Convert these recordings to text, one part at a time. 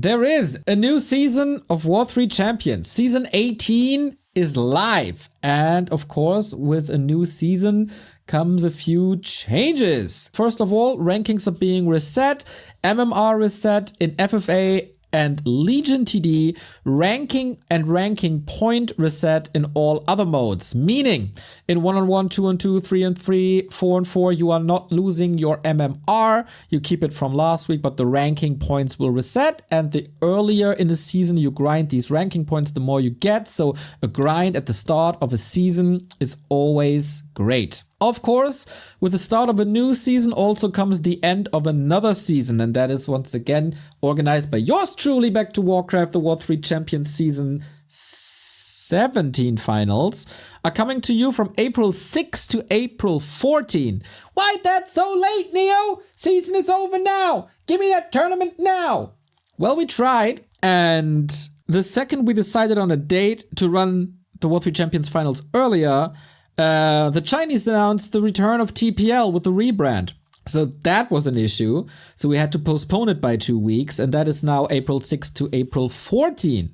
There is a new season of W3Champions. Season 18 is live. And of course, with a new season comes a few changes. First of all, rankings are being reset. MMR Reset in FFA and Legion TD, ranking and ranking point reset in all other modes. Meaning, in 1-on-1, 2-on-2, 3-on-3, 4-on-4, you are not losing your MMR. You keep it from last week, but the ranking points will reset. And the earlier in the season you grind these ranking points, the more you get. So a grind at the start of a season is always great. Of course, with the start of a new season also comes the end of another season, and that is once again organized by yours truly, Back to Warcraft. The W3Champions Season 17 finals are coming to you from April 6 to April 14. Why that so late, Neo? Season is over now. Give me that tournament now. Well, we tried, and the second we decided on a date to run the W3Champions finals earlier, the Chinese announced the return of TPL with the rebrand. So that was an issue. So we had to postpone it by 2 weeks, and that is now April 6 to April 14.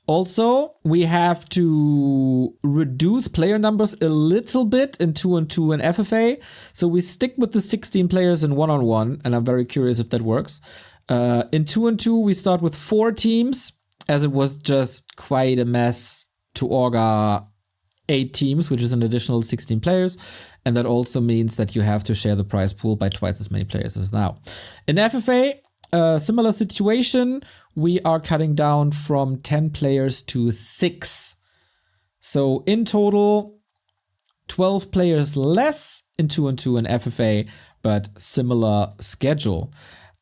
Also, we have to reduce player numbers a little bit in 2-on-2 and FFA. So we stick with the 16 players in 1-on-1, and I'm very curious if that works. In 2-on-2, we start with 4 teams, as it was just quite a mess to orga 8 teams, which is an additional 16 players. And that also means that you have to share the prize pool by twice as many players as now. In FFA, similar situation. We are cutting down from 10 players to 6. So in total, 12 players less in 2-on-2 and FFA, but similar schedule.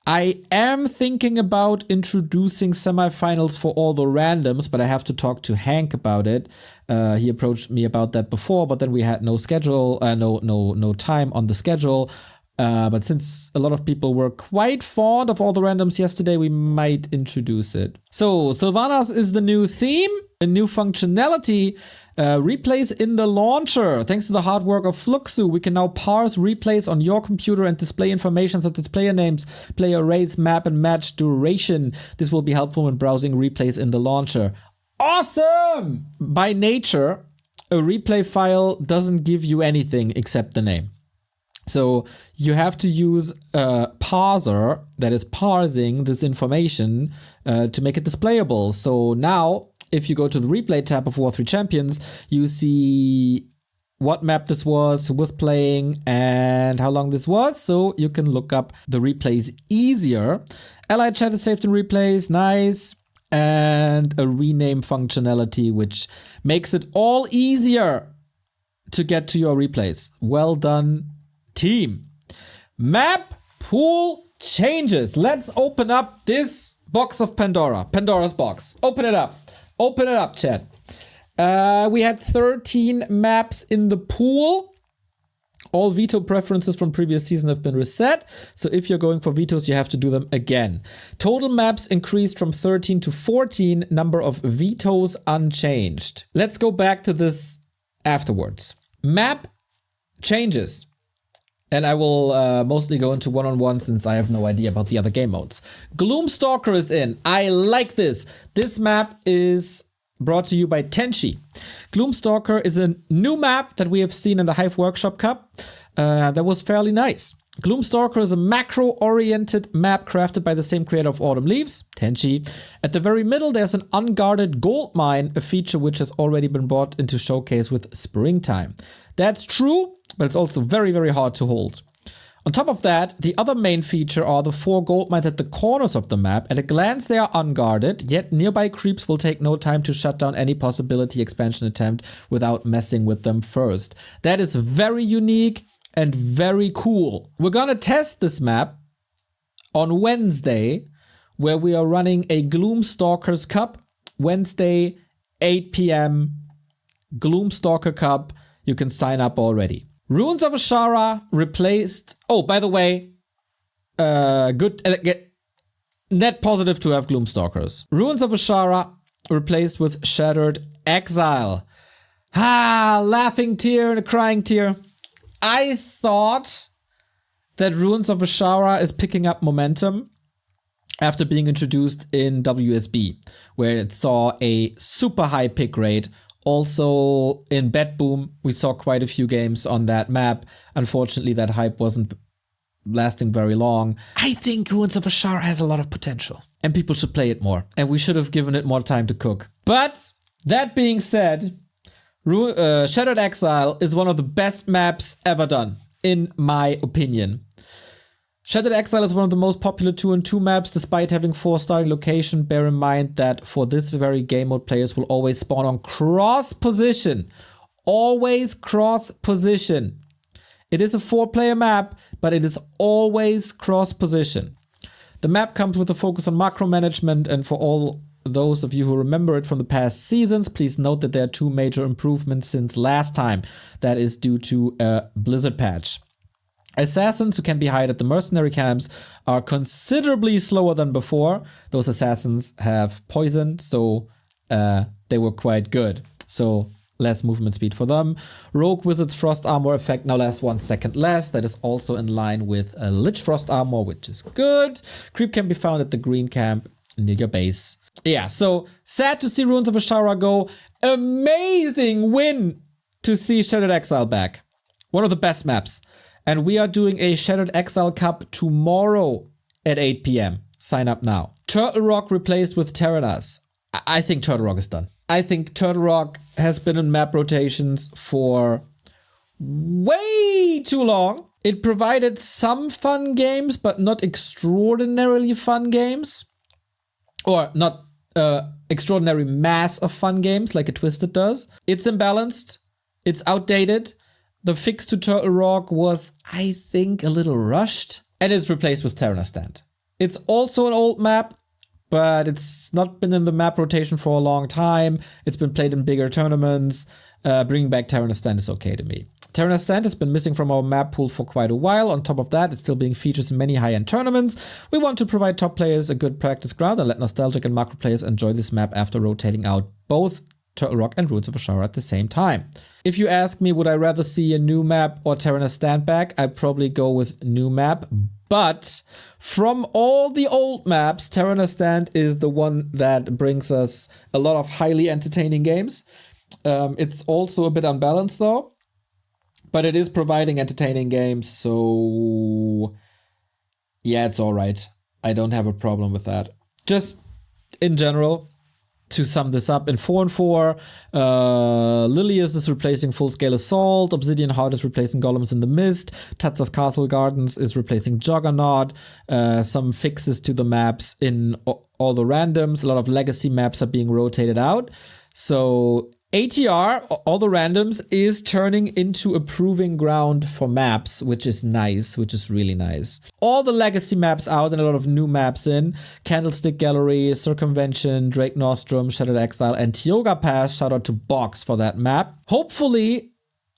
I am thinking about introducing semifinals for all the randoms, but I have to talk to Hank about it. He approached me about that before, but then we had no schedule, no time on the schedule. But since a lot of people were quite fond of all the randoms yesterday, we might introduce it. So Sylvanas is the new theme, a new functionality. Replays in the launcher. Thanks to the hard work of Fluxu, we can now parse replays on your computer and display information such as player names, player race, map, and match duration. This will be helpful when browsing replays in the launcher. Awesome! By nature, a replay file doesn't give you anything except the name. So you have to use a parser that is parsing this information to make it displayable. So now, if you go to the replay tab of W3Champions, you see what map this was, who was playing, and how long this was. So you can look up the replays easier. Allied chat is saved in replays, nice. And a rename functionality, which makes it all easier to get to your replays. Well done, team. Map pool changes. Let's open up this box of Pandora. Pandora's box. Open it up. Open it up, chat. We had 13 maps in the pool. All veto preferences from previous season have been reset. So if you're going for vetoes, you have to do them again. Total maps increased from 13 to 14. Number of vetoes unchanged. Let's go back to this afterwards. Map changes. And I will mostly go into 1-on-1 since I have no idea about the other game modes. Gloom Stalker is in. I like this. This map is brought to you by Tenchi. Gloom Stalker is a new map that we have seen in the Hive Workshop Cup. That was fairly nice. Gloom Stalker is a macro-oriented map crafted by the same creator of Autumn Leaves, Tenchi. At the very middle, there's an unguarded gold mine, a feature which has already been brought into Showcase with Springtime. That's true, but it's also very, very hard to hold. On top of that, the other main feature are the 4 gold mines at the corners of the map. At a glance, they are unguarded, yet nearby creeps will take no time to shut down any possibility expansion attempt without messing with them first. That is very unique and very cool. We're gonna test this map on Wednesday, where we are running a Gloom Stalkers Cup. Wednesday, 8 p.m. Gloom Stalker Cup. You can sign up already. Runes of Azshara replaced... Oh, by the way, net positive to have Gloom Stalkers. Runes of Azshara replaced with Shattered Exile. Laughing tear and a crying tear. I thought that Runes of Azshara is picking up momentum. after being introduced in WSB, where it saw a super high pick rate. Also in Bet Boom, we saw quite a few games on that map. Unfortunately, that hype wasn't lasting very long. I think Ruins of Azshara has a lot of potential, and people should play it more, and we should have given it more time to cook. But that being said, Shattered Exile is one of the best maps ever done, in my opinion. Shattered Exile is one of the most popular 2-on-2 maps despite having 4 starting location. Bear in mind that for this very game mode, players will always spawn on cross position. Always cross position. It is a 4-player map, but it is always cross position. The map comes with a focus on macro management, and for all those of you who remember it from the past seasons, please note that there are 2 major improvements since last time. That is due to a Blizzard patch. Assassins who can be hide at the mercenary camps are considerably slower than before. Those assassins have poison, so they were quite good. So less movement speed for them. Rogue Wizard's Frost Armor effect now lasts 1 second less. That is also in line with a Lich Frost Armor, which is good. Creep can be found at the green camp near your base. Yeah, so sad to see Ruins of Azshara go. Amazing win to see Shattered Exile back. One of the best maps. And we are doing a Shattered Exile Cup tomorrow at 8 p.m. Sign up now. Turtle Rock replaced with Terenas. I think Turtle Rock is done. I think Turtle Rock has been in map rotations for way too long. It provided some fun games, but not extraordinarily fun games. Or not extraordinary mass of fun games like a Twisted does. It's imbalanced. It's outdated. The fix to Turtle Rock was, I think, a little rushed. And it's replaced with Terenas Stand. It's also an old map, but it's not been in the map rotation for a long time. It's been played in bigger tournaments. Bringing back Terenas Stand is okay to me. Terenas Stand has been missing from our map pool for quite a while. On top of that, it's still being featured in many high-end tournaments. We want to provide top players a good practice ground and let nostalgic and macro players enjoy this map after rotating out both Turtle Rock and Ruins of Azshara at the same time. If you ask me, would I rather see a new map or Terenas Stand back, I'd probably go with new map. But from all the old maps, Terenas Stand is the one that brings us a lot of highly entertaining games. It's also a bit unbalanced though, but it is providing entertaining games, so yeah, it's all right. I don't have a problem with that. Just in general, to sum this up, in 4-4, Lilius is replacing Full-Scale Assault, Obsidian Heart is replacing Golems in the Mist, Tatsa's Castle Gardens is replacing Juggernaut, some fixes to the maps in all the randoms, a lot of legacy maps are being rotated out. So ATR, all the randoms, is turning into a proving ground for maps, which is nice, which is really nice. All the legacy maps out and a lot of new maps in. Candlestick Gallery, Circumvention, Drake Nostrum, Shattered Exile, and Tioga Pass. Shout out to Box for that map. Hopefully,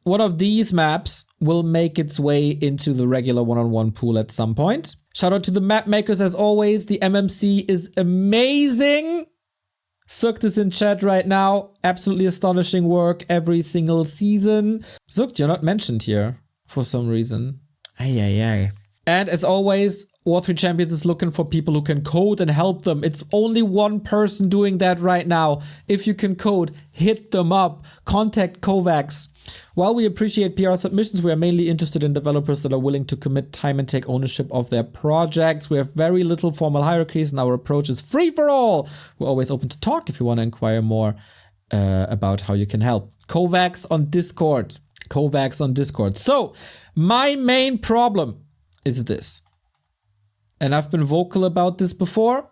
one of these maps will make its way into the regular one-on-one pool at some point. Shout out to the map makers as always. The MMC is amazing. Zukt is in chat right now. Absolutely astonishing work every single season. Zukt, you're not mentioned here for some reason. Ay. And as always, W3Champions is looking for people who can code and help them. It's only one person doing that right now. If you can code, hit them up. Contact Kovacs. While we appreciate PR submissions, we are mainly interested in developers that are willing to commit time and take ownership of their projects. We have very little formal hierarchies and our approach is free for all. We're always open to talk if you want to inquire more about how you can help. Kovacs on Discord. Kovacs on Discord. So, my main problem is this. And I've been vocal about this before.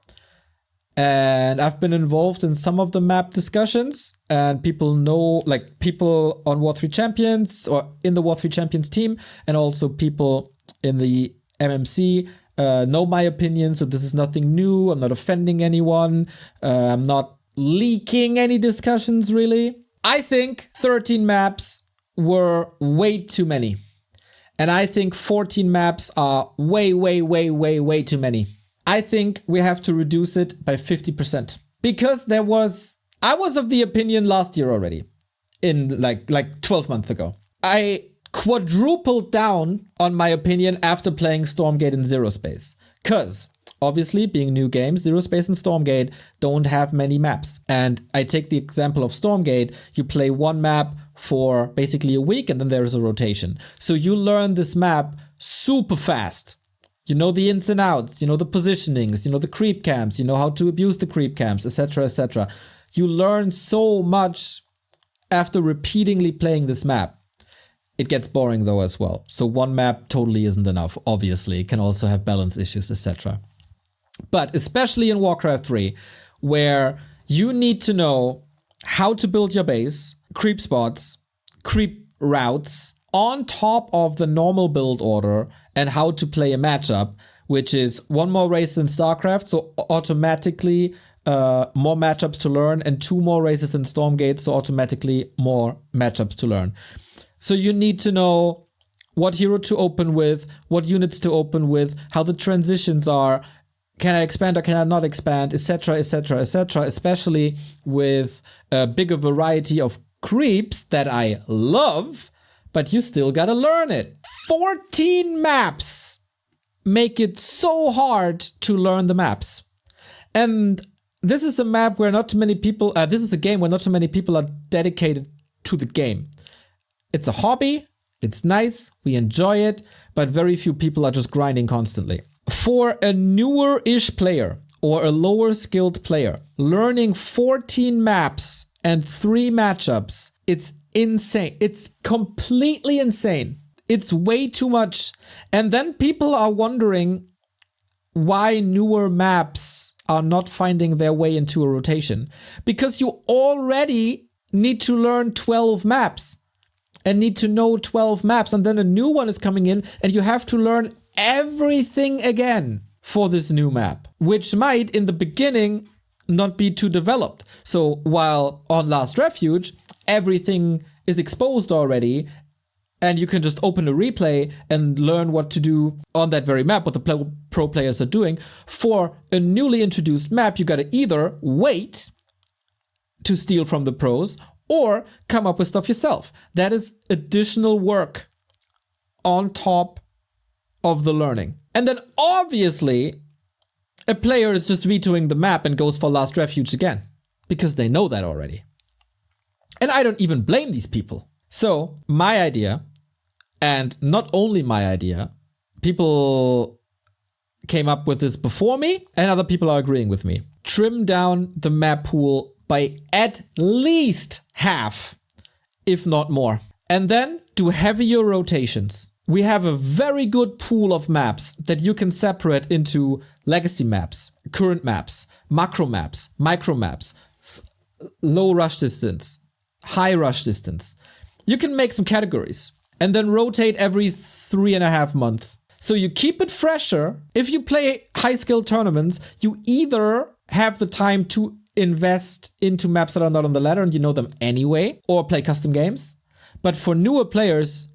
And I've been involved in some of the map discussions, and people know, like people on W3Champions or in the W3Champions team, and also people in the MMC know my opinion. So this is nothing new. I'm not offending anyone. I'm not leaking any discussions really. I think 13 maps were way too many. And I think 14 maps are way too many. I think we have to reduce it by 50%. Because I was of the opinion last year already, in like 12 months ago. I quadrupled down on my opinion after playing Stormgate in Zero Space. Cause obviously, being new games, Zero Space and Stormgate don't have many maps. And I take the example of Stormgate. You play one map for basically a week and then there's a rotation. So you learn this map super fast. You know the ins and outs, you know the positionings, you know the creep camps, you know how to abuse the creep camps, etc., etc. You learn so much after repeatedly playing this map. It gets boring though as well. So one map totally isn't enough, obviously. It can also have balance issues, etc. But especially in Warcraft 3, where you need to know how to build your base, creep spots, creep routes, on top of the normal build order, and how to play a matchup, which is one more race than StarCraft, so automatically more matchups to learn, and 2 more races than Stormgate, so automatically more matchups to learn. So you need to know what hero to open with, what units to open with, how the transitions are, can I expand or can I not expand, etc., etc., etc., especially with a bigger variety of creeps that I love, but you still gotta learn it. 14 maps make it so hard to learn the maps. And this is a map where not too many people, this is a game where not too many people are dedicated to the game. It's a hobby, it's nice, we enjoy it, but very few people are just grinding constantly. For a newer-ish player or a lower skilled player, learning 14 maps and 3 matchups, it's insane. It's completely insane. It's way too much. And then people are wondering why newer maps are not finding their way into a rotation. Because you already need to learn 12 maps and need to know 12 maps. And then a new one is coming in and you have to learn everything again for this new map, which might in the beginning not be too developed. So while on Last Refuge, everything is exposed already and you can just open a replay and learn what to do on that very map, what the pro players are doing. For a newly introduced map, you gotta either wait to steal from the pros or come up with stuff yourself. That is additional work on top of the learning. And then obviously, a player is just vetoing the map and goes for Last Refuge again, because they know that already. And I don't even blame these people. So my idea, and not only my idea, people came up with this before me and other people are agreeing with me. Trim down the map pool by at least half, if not more. And then do heavier rotations. We have a very good pool of maps that you can separate into legacy maps, current maps, macro maps, micro maps, low rush distance, high rush distance. You can make some categories and then rotate every 3.5 months. So you keep it fresher. If you play high skill tournaments, you either have the time to invest into maps that are not on the ladder and you know them anyway, or play custom games. But for newer players,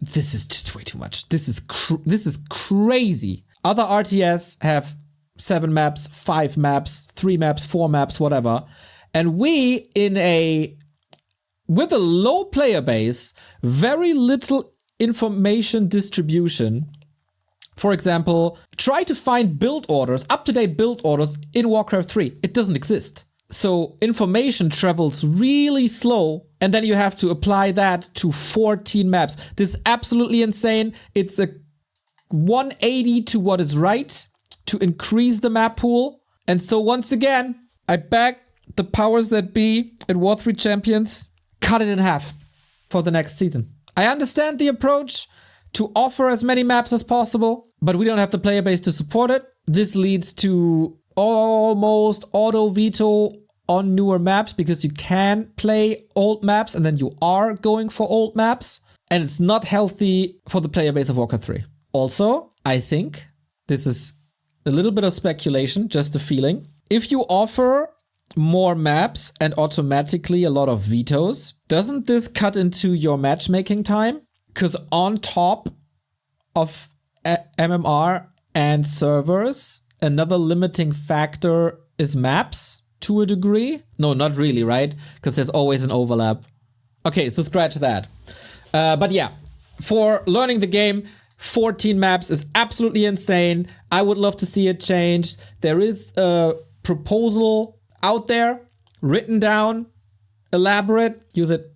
this is just way too much. This is crazy. Other RTS have 7 maps, 5 maps, 3 maps, 4 maps, whatever. And we, with a low player base, very little information distribution. For example, try to find build orders, up-to-date build orders in Warcraft 3. It doesn't exist. So information travels really slow, and then you have to apply that to 14 maps. This is absolutely insane. It's a 180 to what is right to increase the map pool. And so once again, I beg the powers that be at W3Champions, cut it in half for the next season. I understand the approach to offer as many maps as possible, but we don't have the player base to support it. This leads to almost auto veto on newer maps because you can play old maps and then you are going for old maps, and it's not healthy for the player base of Warcraft 3. Also, I think this is a little bit of speculation, just a feeling. If you offer more maps and automatically a lot of vetoes, doesn't this cut into your matchmaking time? Because on top of MMR and servers, another limiting factor is maps to a degree. No, not really, right? Because there's always an overlap. Okay, so scratch that. But yeah, for learning the game, 14 maps is absolutely insane. I would love to see it changed. There is a proposal out there, written down, elaborate, use it